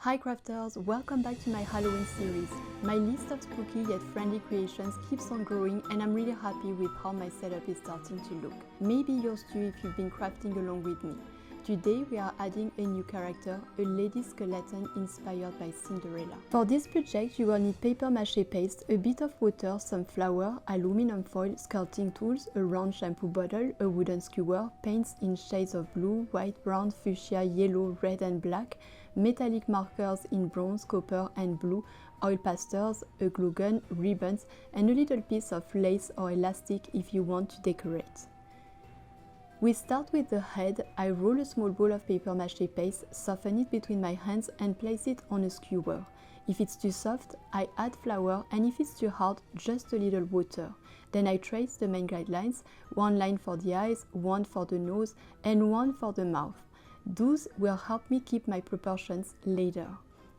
Hi crafters, welcome back to my Halloween series. My list of spooky yet friendly creations keeps on growing and I'm really happy with how my setup is starting to look. Maybe yours too if you've been crafting along with me. Today we are adding a new character, a lady skeleton inspired by Cinderella. For this project you will need paper mache paste, a bit of water, some flour, aluminum foil, sculpting tools, a round shampoo bottle, a wooden skewer, paints in shades of blue, white, brown, fuchsia, yellow, red and black, metallic markers in bronze, copper and blue, oil pastels, a glue gun, ribbons and a little piece of lace or elastic if you want to decorate. We start with the head. I roll a small ball of paper mache paste, soften it between my hands and place it on a skewer. If it's too soft, I add flour, and if it's too hard, just a little water. Then I trace the main guidelines, one line for the eyes, one for the nose and one for the mouth. Those will help me keep my proportions later.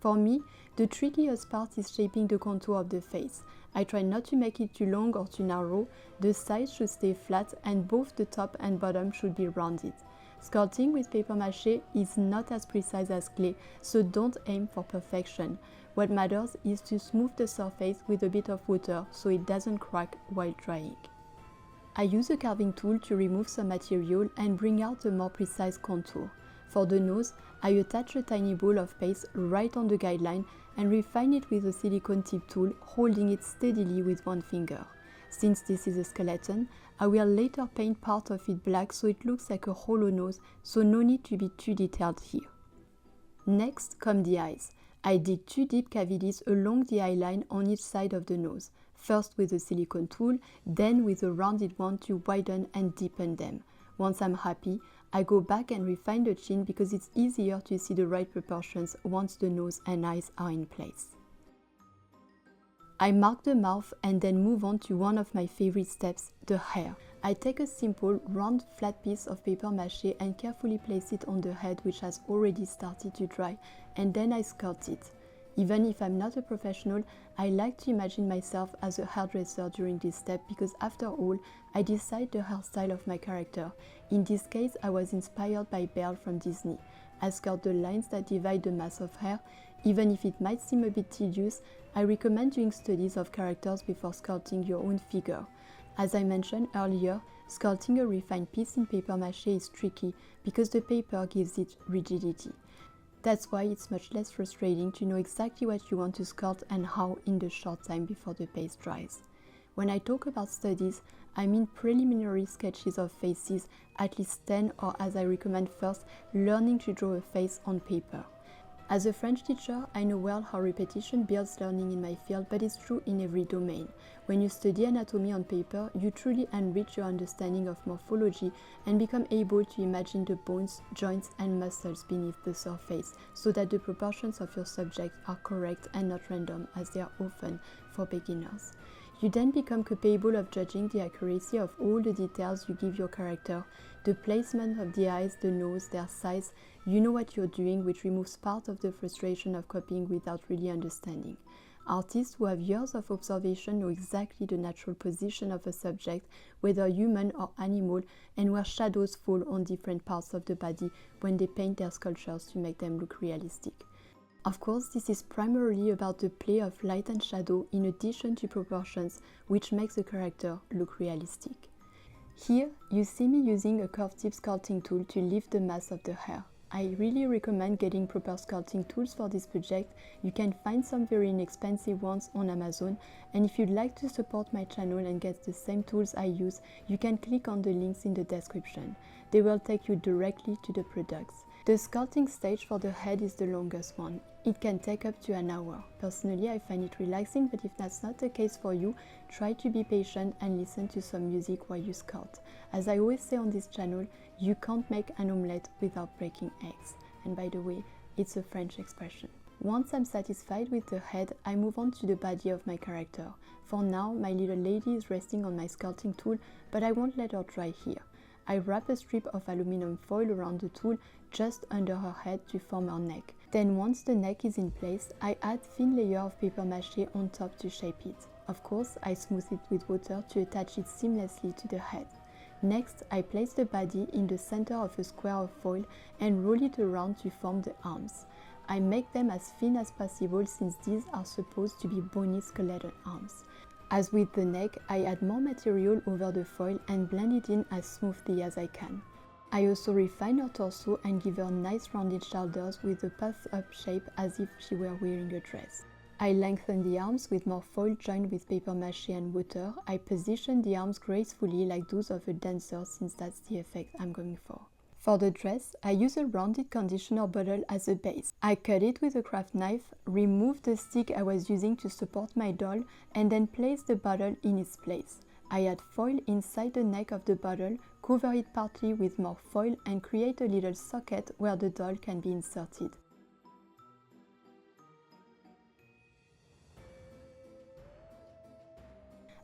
For me, the trickiest part is shaping the contour of the face. I try not to make it too long or too narrow, the sides should stay flat and both the top and bottom should be rounded. Sculpting with paper mache is not as precise as clay, so don't aim for perfection. What matters is to smooth the surface with a bit of water so it doesn't crack while drying. I use a carving tool to remove some material and bring out a more precise contour. For the nose, I attach a tiny ball of paste right on the guideline and refine it with a silicone tip tool, holding it steadily with one finger. Since this is a skeleton, I will later paint part of it black so it looks like a hollow nose, so no need to be too detailed here. Next come the eyes. I dig 2 deep cavities along the eye line on each side of the nose, first with a silicone tool, then with a rounded one to widen and deepen them. Once I'm happy, I go back and refine the chin because it's easier to see the right proportions once the nose and eyes are in place. I mark the mouth and then move on to one of my favorite steps, the hair. I take a simple round flat piece of paper mache and carefully place it on the head, which has already started to dry, and then I sculpt it. Even if I'm not a professional, I like to imagine myself as a hairdresser during this step because after all, I decide the hairstyle of my character. In this case, I was inspired by Belle from Disney. I sculpt the lines that divide the mass of hair. Even if it might seem a bit tedious, I recommend doing studies of characters before sculpting your own figure. As I mentioned earlier, sculpting a refined piece in paper mache is tricky because the paper gives it rigidity. That's why it's much less frustrating to know exactly what you want to sculpt and how in the short time before the paste dries. When I talk about studies, I mean preliminary sketches of faces, at least 10, or as I recommend first, learning to draw a face on paper. As a French teacher, I know well how repetition builds learning in my field, but it's true in every domain. When you study anatomy on paper, you truly enrich your understanding of morphology and become able to imagine the bones, joints and muscles beneath the surface, so that the proportions of your subject are correct and not random, as they are often for beginners. You then become capable of judging the accuracy of all the details you give your character, the placement of the eyes, the nose, their size. You know what you're doing, which removes part of the frustration of copying without really understanding. Artists who have years of observation know exactly the natural position of a subject, whether human or animal, and where shadows fall on different parts of the body when they paint their sculptures to make them look realistic. Of course, this is primarily about the play of light and shadow in addition to proportions, which makes the character look realistic. Here, you see me using a curved tip sculpting tool to lift the mass of the hair. I really recommend getting proper sculpting tools for this project. You can find some very inexpensive ones on Amazon, and if you'd like to support my channel and get the same tools I use, you can click on the links in the description. They will take you directly to the products. The sculpting stage for the head is the longest one. It can take up to an hour. Personally, I find it relaxing, but if that's not the case for you, try to be patient and listen to some music while you sculpt. As I always say on this channel, you can't make an omelette without breaking eggs. And by the way, it's a French expression. Once I'm satisfied with the head, I move on to the body of my character. For now, my little lady is resting on my sculpting tool, but I won't let her dry here. I wrap a strip of aluminum foil around the tool just under her head to form her neck. Then once the neck is in place, I add thin layer of paper mache on top to shape it. Of course, I smooth it with water to attach it seamlessly to the head. Next, I place the body in the center of a square of foil and roll it around to form the arms. I make them as thin as possible since these are supposed to be bony skeleton arms. As with the neck, I add more material over the foil and blend it in as smoothly as I can. I also refine her torso and give her nice rounded shoulders with a puffed up shape as if she were wearing a dress. I lengthen the arms with more foil joined with paper mache and water. I position the arms gracefully like those of a dancer since that's the effect I'm going for. For the dress, I use a rounded conditioner bottle as a base. I cut it with a craft knife, remove the stick I was using to support my doll, and then place the bottle in its place. I add foil inside the neck of the bottle, cover it partly with more foil and create a little socket where the doll can be inserted.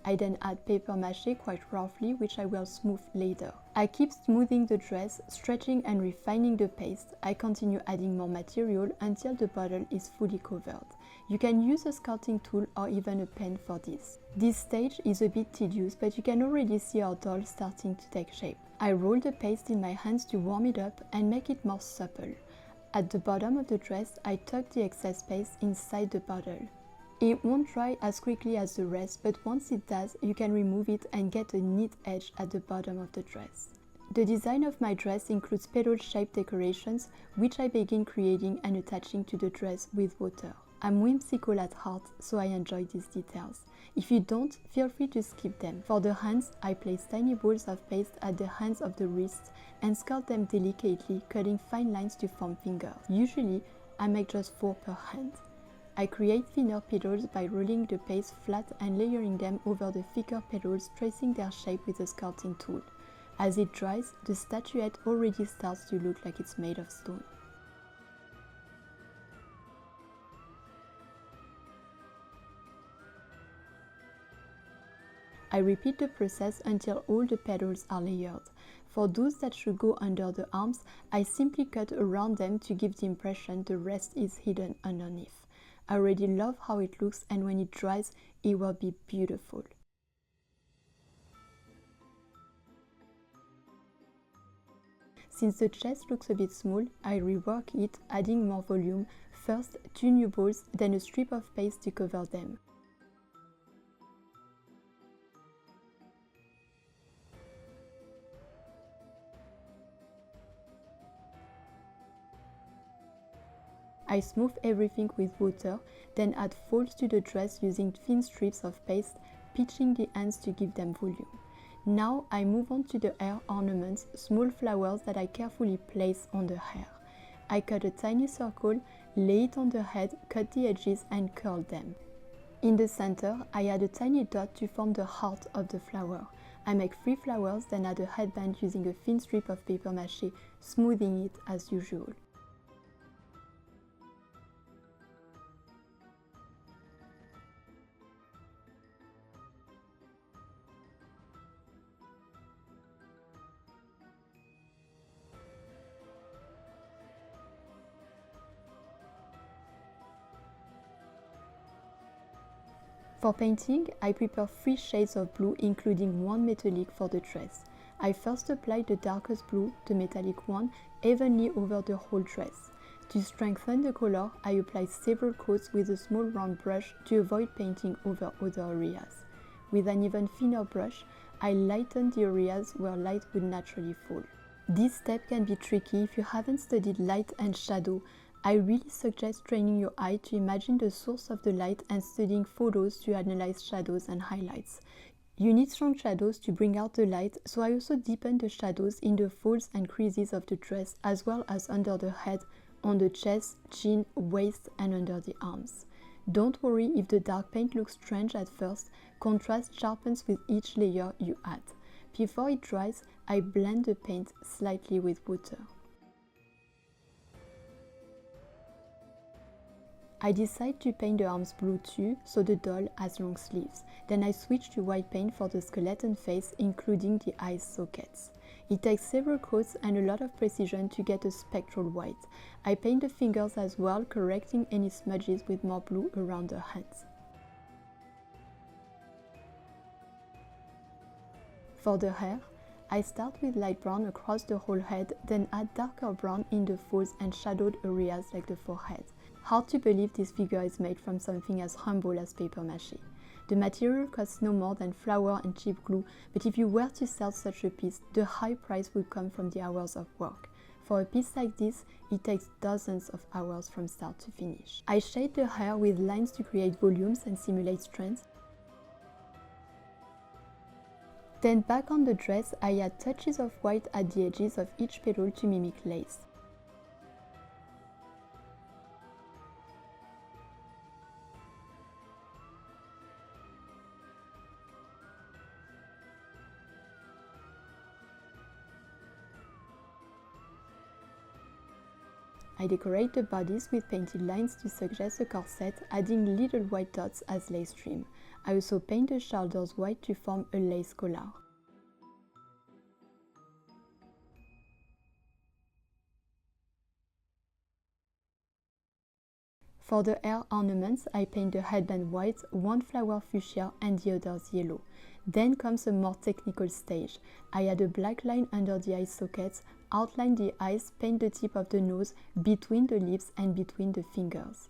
I then add paper mache quite roughly, which I will smooth later. I keep smoothing the dress, stretching and refining the paste. I continue adding more material until the bottle is fully covered. You can use a sculpting tool or even a pen for this. This stage is a bit tedious, but you can already see our doll starting to take shape. I roll the paste in my hands to warm it up and make it more supple. At the bottom of the dress, I tuck the excess paste inside the bottle. It won't dry as quickly as the rest, but once it does, you can remove it and get a neat edge at the bottom of the dress. The design of my dress includes petal-shaped decorations, which I begin creating and attaching to the dress with water. I'm whimsical at heart, so I enjoy these details. If you don't, feel free to skip them. For the hands, I place tiny balls of paste at the ends of the wrists and sculpt them delicately, cutting fine lines to form fingers. Usually, I make just 4 per hand. I create thinner petals by rolling the paste flat and layering them over the thicker petals, tracing their shape with a sculpting tool. As it dries, the statuette already starts to look like it's made of stone. I repeat the process until all the petals are layered. For those that should go under the arms, I simply cut around them to give the impression the rest is hidden underneath. I already love how it looks, and when it dries, it will be beautiful. Since the chest looks a bit small, I rework it, adding more volume. First, 2 new balls, then a strip of paste to cover them. I smooth everything with water, then add folds to the dress using thin strips of paste, pitching the ends to give them volume. Now I move on to the hair ornaments, small flowers that I carefully place on the hair. I cut a tiny circle, lay it on the head, cut the edges and curl them. In the center, I add a tiny dot to form the heart of the flower. I make 3 flowers, then add a headband using a thin strip of paper mache, smoothing it as usual. For painting, I prepare 3 shades of blue, including 1 metallic for the dress. I first apply the darkest blue, the metallic one, evenly over the whole dress. To strengthen the color, I apply several coats with a small round brush to avoid painting over other areas. With an even thinner brush, I lighten the areas where light would naturally fall. This step can be tricky if you haven't studied light and shadow. I really suggest training your eye to imagine the source of the light and studying photos to analyze shadows and highlights. You need strong shadows to bring out the light, so I also deepen the shadows in the folds and creases of the dress, as well as under the head, on the chest, chin, waist and under the arms. Don't worry if the dark paint looks strange at first, contrast sharpens with each layer you add. Before it dries, I blend the paint slightly with water. I decide to paint the arms blue too, so the doll has long sleeves. Then I switch to white paint for the skeleton face, including the eye sockets. It takes several coats and a lot of precision to get a spectral white. I paint the fingers as well, correcting any smudges with more blue around the hands. For the hair, I start with light brown across the whole head, then add darker brown in the folds and shadowed areas like the forehead. Hard to believe this figure is made from something as humble as paper mache. The material costs no more than flour and cheap glue, but if you were to sell such a piece, the high price would come from the hours of work. For a piece like this, it takes dozens of hours from start to finish. I shade the hair with lines to create volumes and simulate strands. Then back on the dress, I add touches of white at the edges of each petal to mimic lace. I decorate the bodice with painted lines to suggest a corset, adding little white dots as lace trim. I also paint the shoulders white to form a lace collar. For the hair ornaments, I paint the headband white, one flower fuchsia and the others yellow. Then comes a more technical stage. I add a black line under the eye sockets, outline the eyes, paint the tip of the nose, between the lips and between the fingers.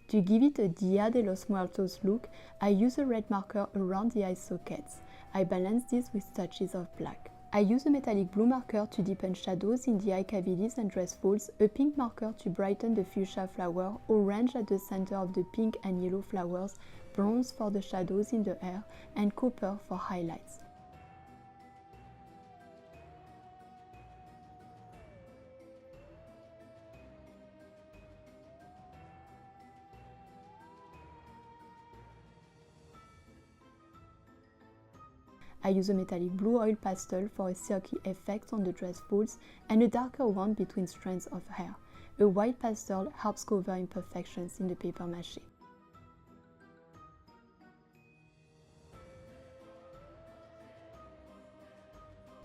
To give it a Dia de los Muertos look, I use a red marker around the eye sockets. I balance this with touches of black. I use a metallic blue marker to deepen shadows in the eye cavities and dress folds, a pink marker to brighten the fuchsia flower, orange at the center of the pink and yellow flowers, bronze for the shadows in the hair, and copper for highlights. I use a metallic blue oil pastel for a silky effect on the dress folds and a darker one between strands of hair. A white pastel helps cover imperfections in the paper mache.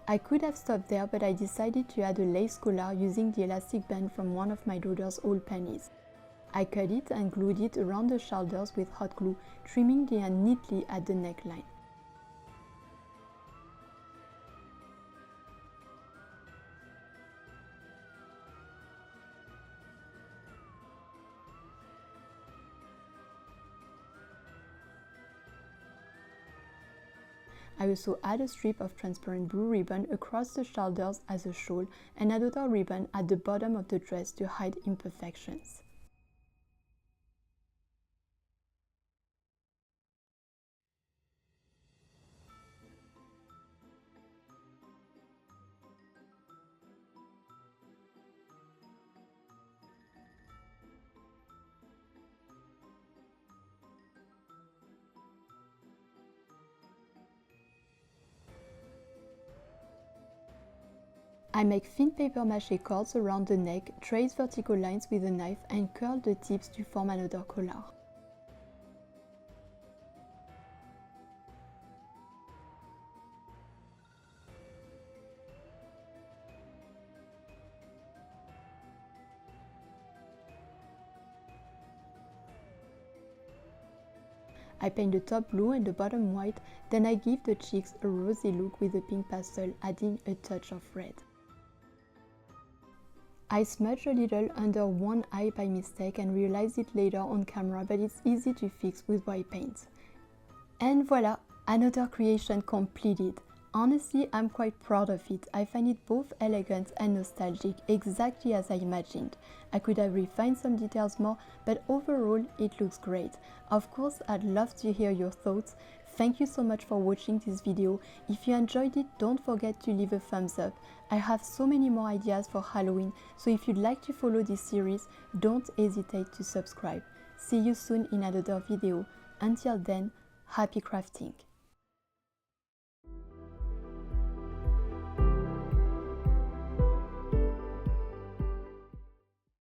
I could have stopped there, but I decided to add a lace collar using the elastic band from one of my daughter's old panties. I cut it and glued it around the shoulders with hot glue, trimming the end neatly at the neckline. I also add a strip of transparent blue ribbon across the shoulders as a shawl and another ribbon at the bottom of the dress to hide imperfections. I make thin paper mache cords around the neck, trace vertical lines with a knife and curl the tips to form another collar. I paint the top blue and the bottom white, then I give the cheeks a rosy look with a pink pastel, adding a touch of red. I smudged a little under one eye by mistake and realized it later on camera, but it's easy to fix with white paint. And voila, another creation completed. Honestly, I'm quite proud of it. I find it both elegant and nostalgic, exactly as I imagined. I could have refined some details more, but overall it looks great. Of course, I'd love to hear your thoughts. Thank you so much for watching this video. If you enjoyed it, don't forget to leave a thumbs up. I have so many more ideas for Halloween, so if you'd like to follow this series, don't hesitate to subscribe. See you soon in another video. Until then, happy crafting!